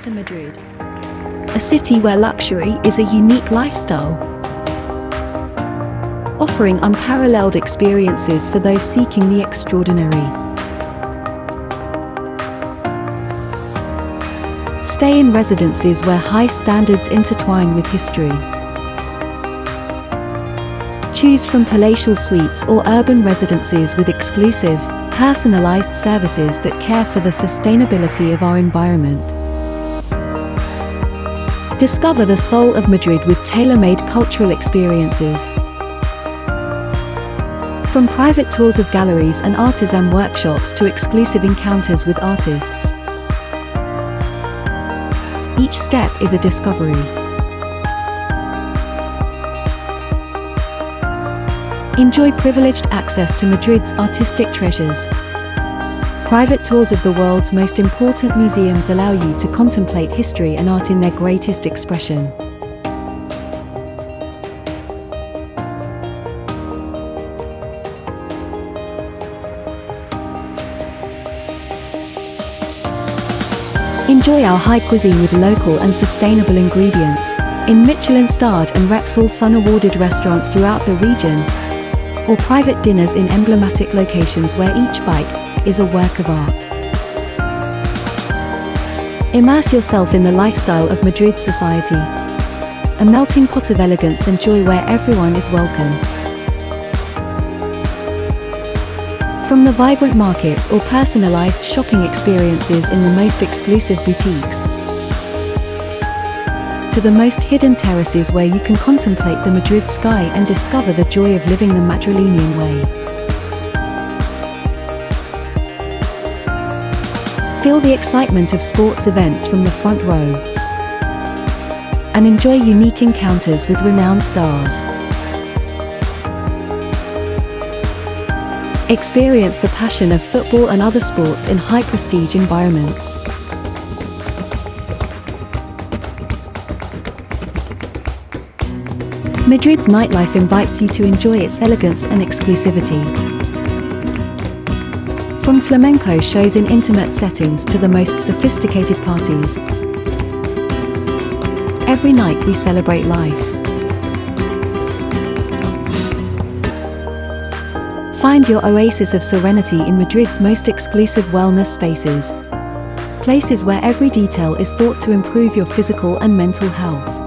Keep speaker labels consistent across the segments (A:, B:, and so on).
A: to Madrid, a city where luxury is a unique lifestyle, offering unparalleled experiences for those seeking the extraordinary. Stay in residences where high standards intertwine with history. Choose from palatial suites or urban residences with exclusive, personalized services that care for the sustainability of our environment. Discover the soul of Madrid with tailor-made cultural experiences. From private tours of galleries and artisan workshops to exclusive encounters with artists. Each step is a discovery. Enjoy privileged access to Madrid's artistic treasures. Private tours of the world's most important museums allow you to contemplate history and art in their greatest expression. Enjoy our high cuisine with local and sustainable ingredients in Michelin-starred and Repsol Sun-awarded restaurants throughout the region, or private dinners in emblematic locations where each bite is a work of art. Immerse yourself in the lifestyle of Madrid society, a melting pot of elegance and joy where everyone is welcome. From the vibrant markets or personalized shopping experiences in the most exclusive boutiques, to the most hidden terraces where you can contemplate the Madrid sky and discover the joy of living the Madrilenian way. Feel the excitement of sports events from the front row and enjoy unique encounters with renowned stars. Experience the passion of football and other sports in high-prestige environments. Madrid's nightlife invites you to enjoy its elegance and exclusivity. From flamenco shows in intimate settings to the most sophisticated parties, every night we celebrate life. Find your oasis of serenity in Madrid's most exclusive wellness spaces, places where every detail is thought to improve your physical and mental health.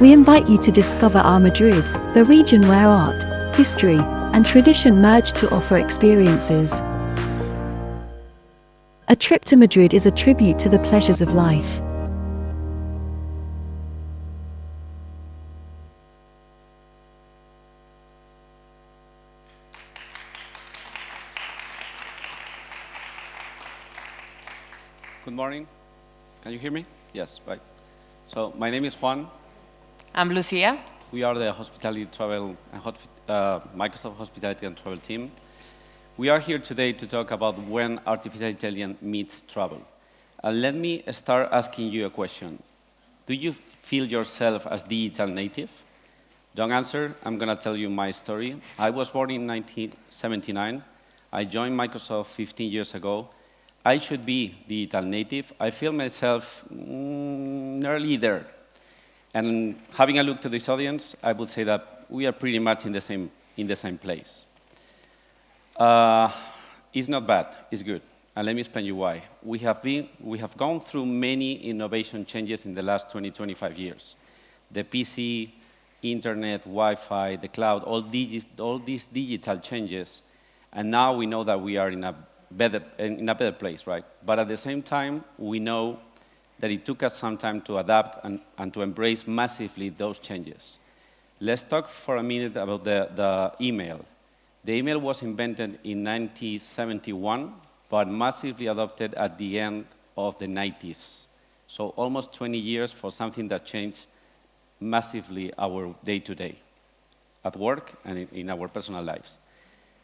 A: We invite you to discover our Madrid, the region where art, history, and tradition merge to offer experiences. A trip to Madrid is a tribute to the pleasures of life.
B: Good morning. Can you hear me? Yes, right. So my name is Juan.
C: I'm Lucía.
B: We are the Hospitality Travel and Microsoft Hospitality and Travel team. We are here today to talk about when artificial intelligence meets travel. Let me start asking you a question. Do you feel yourself as digital native? Don't answer. I'm going to tell you my story. I was born in 1979. I joined Microsoft 15 years ago. I should be digital native. I feel myself nearly there. And having a look to this audience, I would say that we are pretty much in the same place. It's not bad, it's good. And let me explain you why. We have gone through many innovation changes in the last 20-25 years. The PC, internet, Wi-Fi, the cloud, all these digital changes. And now we know that we are in a better place, right? But at the same time, we know that it took us some time to adapt and to embrace massively those changes. Let's talk for a minute about the email. The email was invented in 1971, but massively adopted at the end of the 90s. So almost 20 years for something that changed massively our day-to-day at work and in our personal lives.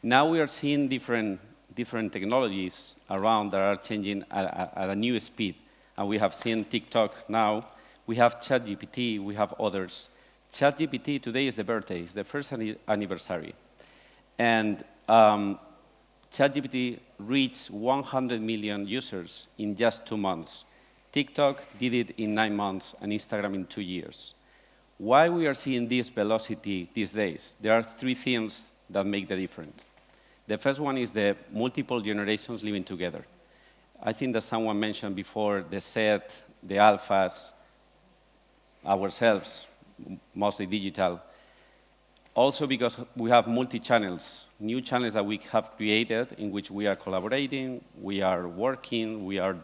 B: Now we are seeing different technologies around that are changing at a new speed. And we have seen TikTok now. We have ChatGPT, we have others. ChatGPT today is the birthday, it's the first anniversary. And ChatGPT reached 100 million users in just 2 months. TikTok did it in 9 months, and Instagram in 2 years. Why we are seeing this velocity these days? There are 3 things that make the difference. The first one is the multiple generations living together. I think that someone mentioned before the Z, the alphas, ourselves, mostly digital. Also because we have multi-channels, new channels that we have created in which we are collaborating, we are working, we are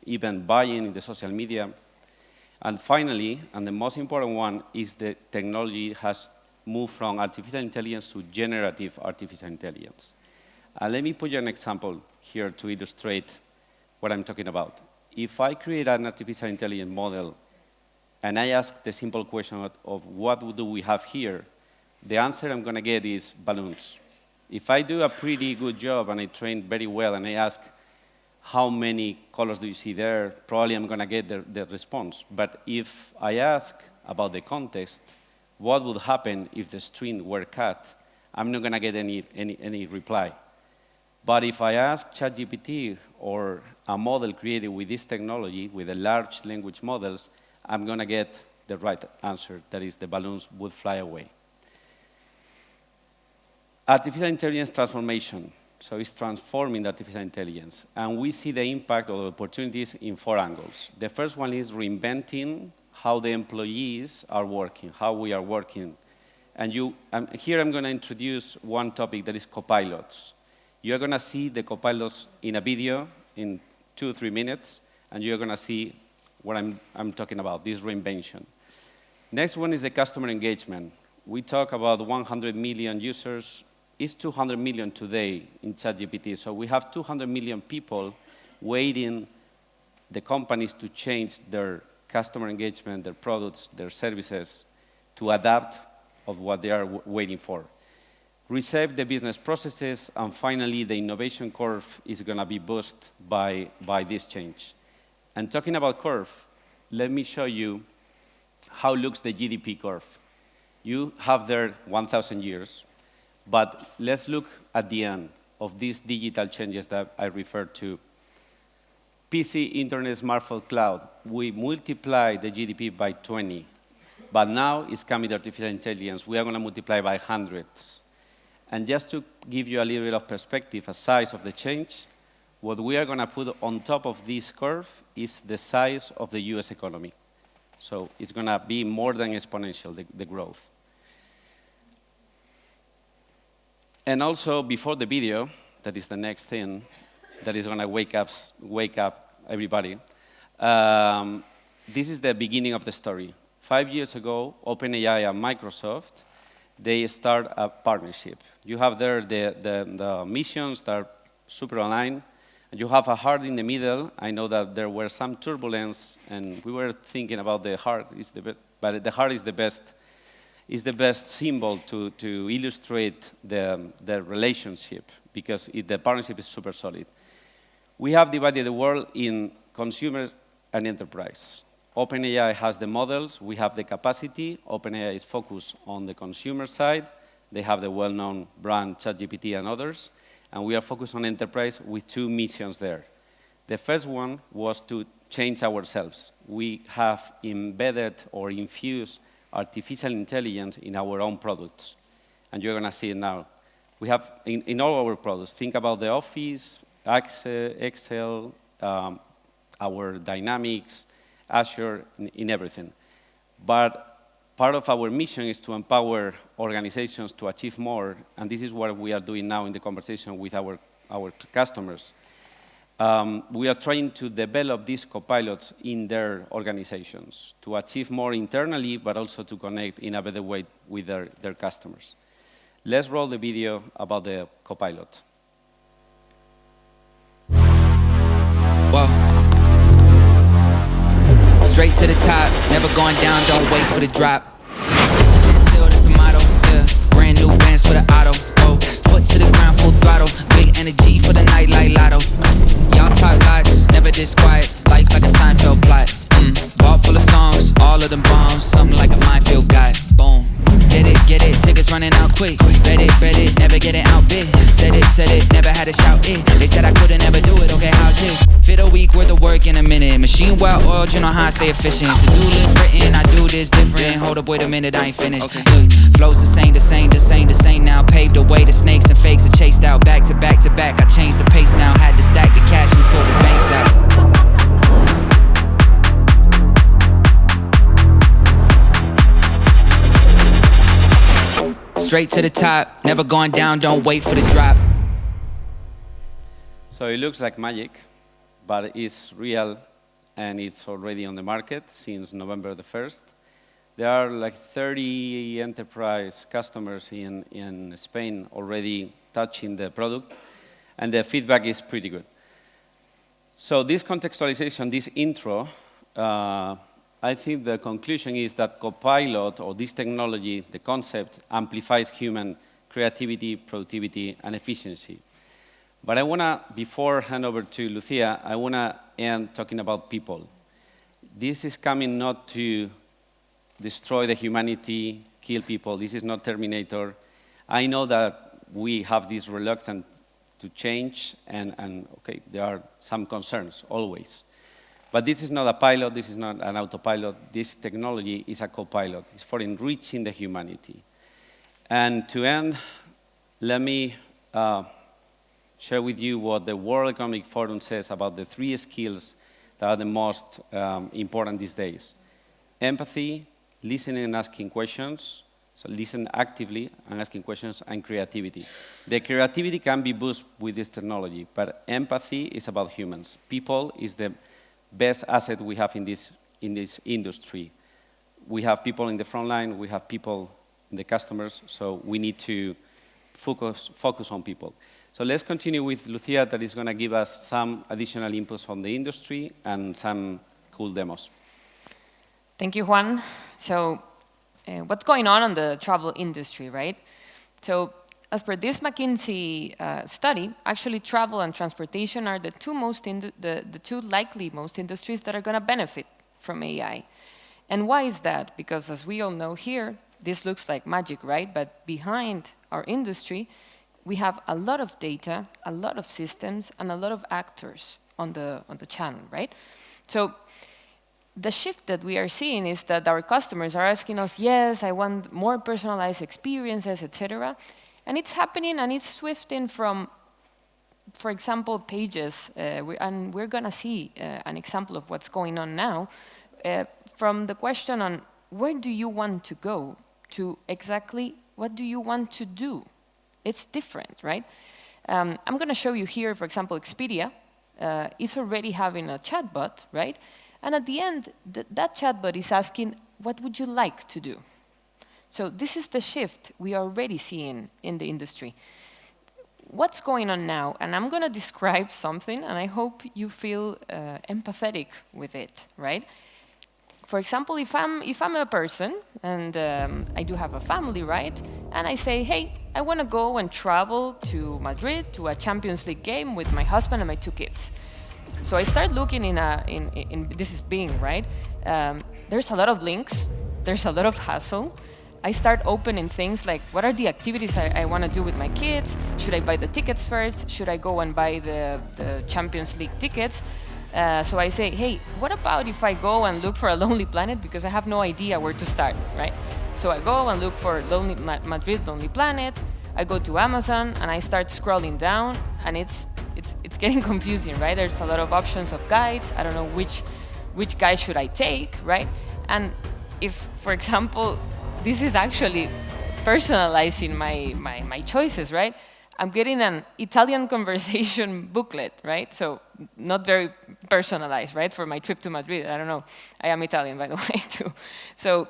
B: even buying in the social media. And finally, and the most important one, is the technology has moved from artificial intelligence to generative artificial intelligence. Let me put you an example here to illustrate what I'm talking about. If I create an artificial intelligence model and I ask the simple question of what do we have here, the answer I'm going to get is balloons. If I do a pretty good job and I train very well and I ask how many colors do you see there, probably I'm going to get the response. But if I ask about the context, what would happen if the string were cut, I'm not going to get any reply. But if I ask ChatGPT or a model created with this technology, with the large language models, I'm going to get the right answer, that is the balloons would fly away. Artificial intelligence transformation. So it's transforming the artificial intelligence. And we see the impact or the opportunities in 4 angles. The first one is reinventing how the employees are working, how we are working. And here I'm going to introduce one topic that is copilots. You're going to see the copilots in a video in 2 or 3 minutes, and you're going to see what I'm talking about, this reinvention. Next one is the customer engagement. We talk about 100 million users. It's 200 million today in ChatGPT. So we have 200 million people waiting the companies to change their customer engagement, their products, their services, to adapt of what they are waiting for. Reshape the business processes, and finally, the innovation curve is going to be boosted by this change. And talking about curve, let me show you how looks the GDP curve. You have there 1,000 years, but let's look at the end of these digital changes that I referred to. PC, internet, smartphone, cloud, we multiply the GDP by 20, but now it's coming to artificial intelligence. We are going to multiply by hundreds. And just to give you a little bit of perspective, a size of the change, what we are going to put on top of this curve is the size of the US economy. So it's going to be more than exponential, the growth. And also, before the video, that is the next thing that is going to wake up everybody, this is the beginning of the story. 5 years ago, OpenAI and Microsoft, they start a partnership. You have there the missions that are super aligned, and you have a heart in the middle. I know that there were some turbulence, and we were thinking about the heart, but the heart is the best symbol to illustrate the relationship, because the partnership is super solid. We have divided the world in consumer and enterprise. OpenAI has the models, we have the capacity. OpenAI is focused on the consumer side. They have the well-known brand ChatGPT and others. And we are focused on enterprise with 2 missions there. The first one was to change ourselves. We have embedded or infused artificial intelligence in our own products. And you're going to see it now. We have, in all our products, think about the Office, Excel, our Dynamics, Azure, in everything. But part of our mission is to empower organizations to achieve more, and this is what we are doing now in the conversation with our customers. We are trying to develop these copilots in their organizations to achieve more internally, but also to connect in a better way with their customers. Let's roll the video about the copilot.
D: Whoa. Straight to the top, never going down, don't wait for the drop. Stand still, that's the motto, yeah. Brand new bands for the auto, oh. Foot to the ground, full throttle. Big energy for the night like lotto. Y'all talk lots, never this quiet. Life like a Seinfeld plot. Vault full of songs, all of them bombs. Something like a minefield guy, boom. Get it, tickets running out quick. Bet it, never get it out big. Said it, never had to shout it. They said I couldn't ever do it, okay, how's this? Fit a week worth of work in a minute. Machine well oiled, you know how I stay efficient. To-do list written, I do this different. Hold up, wait a minute, I ain't finished. Look, flows the same now. Paved the way to snakes and fakes are chased out. Back to back to back, I changed the pace now. Had to stack the cash until the bank's out. Straight to the top, never going down, don't wait for the drop.
B: So it looks like magic, but it's real and it's already on the market since November the 1st. There are like 30 enterprise customers in Spain already touching the product, and the feedback is pretty good. So this contextualization, this intro, I think the conclusion is that Copilot, or this technology, the concept, amplifies human creativity, productivity, and efficiency. But I want to, before I hand over to Lucía, I want to end talking about people. This is coming not to destroy the humanity, kill people. This is not Terminator. I know that we have this reluctance to change, and okay, there are some concerns, always. But this is not a pilot, this is not an autopilot. This technology is a copilot. It's for enriching the humanity. And to end, let me share with you what the World Economic Forum says about the 3 skills that are the most important these days. Empathy, listening and asking questions, so listen actively and asking questions, and creativity. The creativity can be boosted with this technology, but empathy is about humans. People is the best asset we have in this industry. We have people in the front line, we have people in the customers, so we need to focus on people. So let's continue with Lucía, that is going to give us some additional inputs on the industry and some cool demos.
C: Thank you, Juan. So what's going on the travel industry, right? So as per this McKinsey study, actually travel and transportation are the two likely most industries that are going to benefit from AI. And why is that? Because as we all know here, this looks like magic, right? But behind our industry, we have a lot of data, a lot of systems, and a lot of actors on the channel, right? So the shift that we are seeing is that our customers are asking us, yes, I want more personalized experiences, etc. And it's happening, and it's swifting from, for example, pages, and we're going to see an example of what's going on now, from the question on where do you want to go to exactly what do you want to do. It's different, right? I'm going to show you here, for example, Expedia. It's already having a chatbot, right? And at the end, that chatbot is asking, what would you like to do? So this is the shift we are already seeing in the industry. What's going on now? And I'm going to describe something, and I hope you feel empathetic with it, right? For example, if I'm a person, and I do have a family, right? And I say, hey, I want to go and travel to Madrid to a Champions League game with my husband and my 2 kids. So I start looking in this is Bing, right? There's a lot of links. There's a lot of hassle. I start opening things like, what are the activities I want to do with my kids? Should I buy the tickets first? Should I go and buy the Champions League tickets? So I say, hey, what about if I go and look for a Lonely Planet, because I have no idea where to start, right? So I go and look for Madrid Lonely Planet. I go to Amazon and I start scrolling down, and it's getting confusing, right? There's a lot of options of guides. I don't know which guide should I take, right? And if, for example, this is actually personalizing my choices, right? I'm getting an Italian conversation booklet, right? So not very personalized, right? For my trip to Madrid, I don't know. I am Italian, by the way, too. So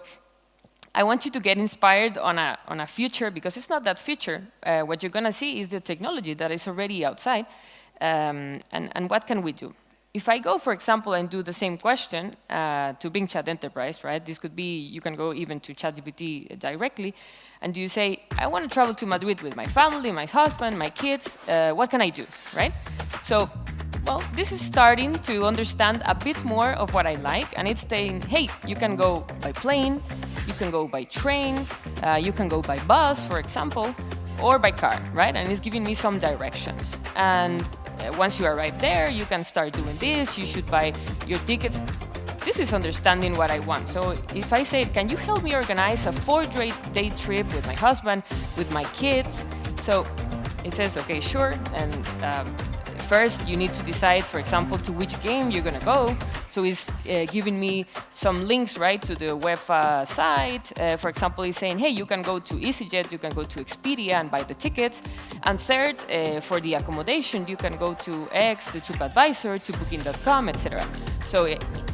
C: I want you to get inspired on a future, because it's not that future. What you're gonna see is the technology that is already outside, and what can we do? If I go, for example, and do the same question to Bing Chat Enterprise, right? This could be, you can go even to ChatGPT directly, and you say, I want to travel to Madrid with my family, my husband, my kids, what can I do, right? So, well, this is starting to understand a bit more of what I like, and it's saying, hey, you can go by plane, you can go by train, you can go by bus, for example, or by car, right? And it's giving me some directions. And once you arrive there, you can start doing this. You should buy your tickets. This is understanding what I want. So if I say, can you help me organize a 4-day trip with my husband, with my kids? So it says, okay, sure. And first, you need to decide, for example, to which game you're going to go. So it's giving me some links, right, to the UEFA site. For example, it's saying, hey, you can go to EasyJet, you can go to Expedia and buy the tickets. And third, for the accommodation, you can go to X, to TripAdvisor, to Booking.com, etc. So,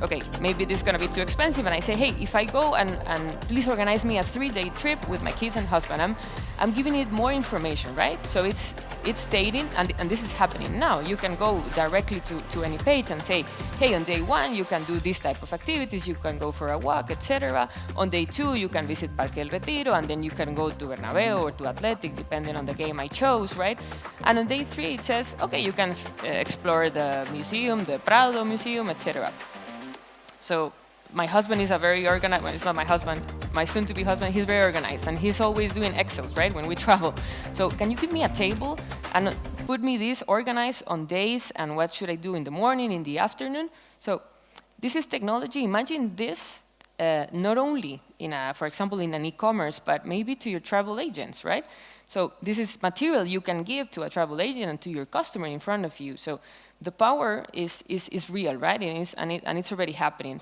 C: okay, maybe this is going to be too expensive. And I say, hey, if I go and please organize me a 3-day trip with my kids and husband, I'm giving it more information, right? So it's stating, and this is happening now. You can go directly to any page and say, hey, on day 1, you can do this type of activities, you can go for a walk, etc. On day 2, you can visit Parque El Retiro, and then you can go to Bernabeu or to Athletic, depending on the game I chose, right? And on day 3, it says, okay, you can explore the museum, the Prado Museum, etc. So my husband is a very organized, well, it's not my husband, my soon-to-be husband, he's very organized, and he's always doing Excels, right, when we travel. So can you give me a table and put me this organized on days, and what should I do in the morning, in the afternoon? So this is technology. Imagine this not only, for example, in an e-commerce, but maybe to your travel agents, right? So this is material you can give to a travel agent and to your customer in front of you. So the power is real, right? And it's already happening.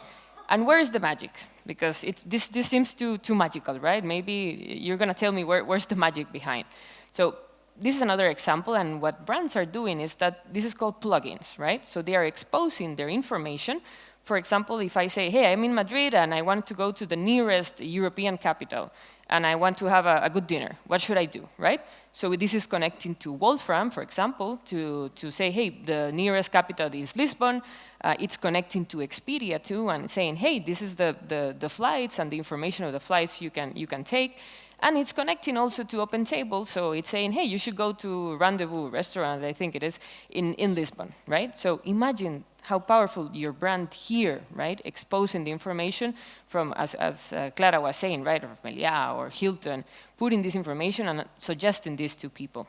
C: And where is the magic? Because this seems too magical, right? Maybe you're going to tell me where's the magic behind. So this is another example, and what brands are doing is that this is called plugins, right? So they are exposing their information. For example, if I say, hey, I'm in Madrid and I want to go to the nearest European capital and I want to have a good dinner, what should I do, right? So this is connecting to Wolfram, for example, to say, hey, the nearest capital is Lisbon. It's connecting to Expedia too, and saying, hey, this is the flights and the information of the flights you can take. And it's connecting also to OpenTable, so it's saying, hey, you should go to Rendezvous restaurant, I think it is, in Lisbon, right? So imagine how powerful your brand here, right? Exposing the information from, as Clara was saying, right, or Meliá or Hilton, putting this information and suggesting this to people.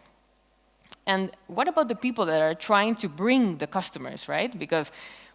C: And what about the people that are trying to bring the customers, right? Because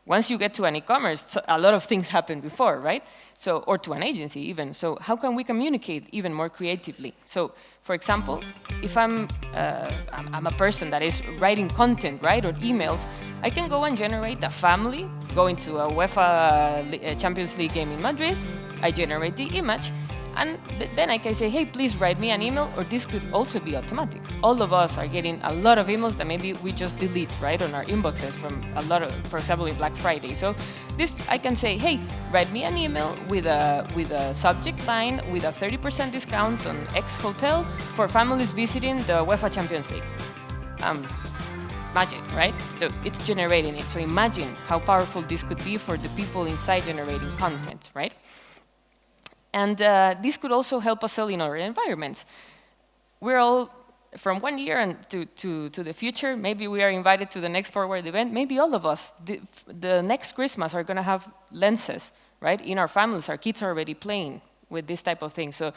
C: once you get to an e-commerce, a lot of things happen before, right? So, or to an agency even. So how can we communicate even more creatively? So, for example, if I'm a person that is writing content, right, or emails, I can go and generate a family going to a UEFA Champions League game in Madrid. I generate the image, and then I can say, hey, please write me an email, or this could also be automatic. All of us are getting a lot of emails that maybe we just delete, right, on our inboxes from a lot of, for example, in Black Friday. So this, I can say, hey, write me an email with a subject line with a 30% discount on X hotel for families visiting the UEFA Champions League. Magic, right? So it's generating it. So imagine how powerful this could be for the people inside generating content, right? And this could also help us sell in other environments. We're all, from 1 year and to the future, maybe we are invited to the next Forward event. Maybe all of us, the next Christmas, are going to have lenses, right? In our families, our kids are already playing with this type of thing. So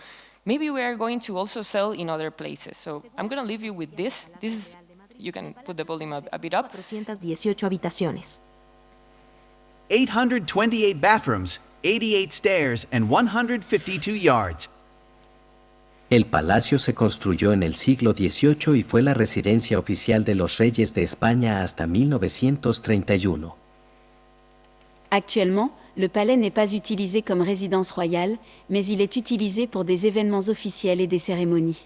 C: maybe we are going to also sell in other places. So I'm going to leave you with this. This is, you can put the volume a bit up.
E: 418 habitaciones.
F: 828 bathrooms, 88 stairs, and 152 yards.
G: El palacio se construyó en el siglo XVIII y fue la residencia oficial de los reyes de España hasta 1931.
H: Actuellement, le palais n'est pas utilisé comme résidence royale, mais il est utilisé pour des événements officiels et des cérémonies.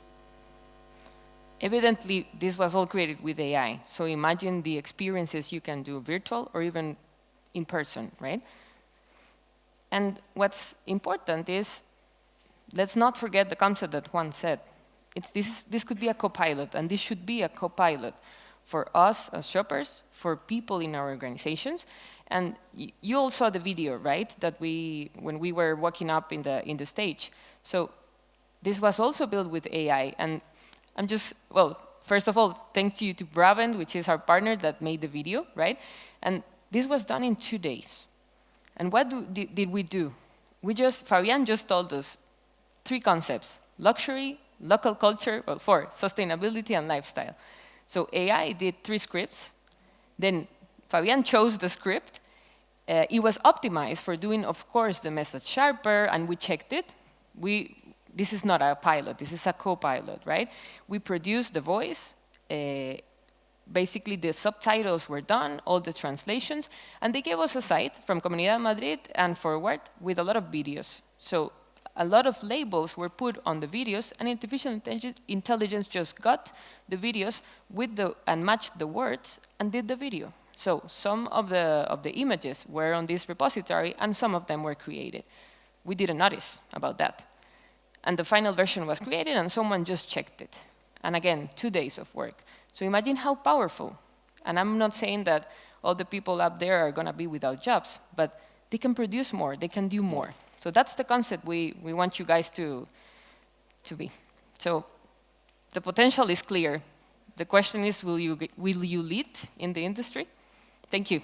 C: Evidently, this was all created with AI. So imagine the experiences you can do virtual or even in person, right? And what's important is, let's not forget the concept that Juan said. This could be a co-pilot, and this should be a co-pilot for us as shoppers, for people in our organizations. And you all saw the video, right? That when we were walking up in the stage. So this was also built with AI. And I'm just, well, first of all, thanks to Bravent, which is our partner that made the video, right? And this was done in 2 days. And what did we do? Fabian just told us 3 concepts: luxury, local culture, well, 4, sustainability and lifestyle. So AI did 3 scripts. Then Fabian chose the script. It was optimized for doing, of course, the message sharper, and we checked it. This is not a pilot, this is a co-pilot, right? We produced the voice, basically the subtitles were done, all the translations, and they gave us a site from Comunidad Madrid and forward with a lot of videos. So a lot of labels were put on the videos, and artificial intelligence just got the videos with and matched the words and did the video. So some of the images were on this repository, and some of them were created. We didn't notice about that. And the final version was created, and someone just checked it. And again, 2 days of work. So imagine how powerful. And I'm not saying that all the people up there are going to be without jobs, but they can produce more, they can do more. So that's the concept we want you guys to be. So the potential is clear. The question is, will you lead in the industry? Thank you.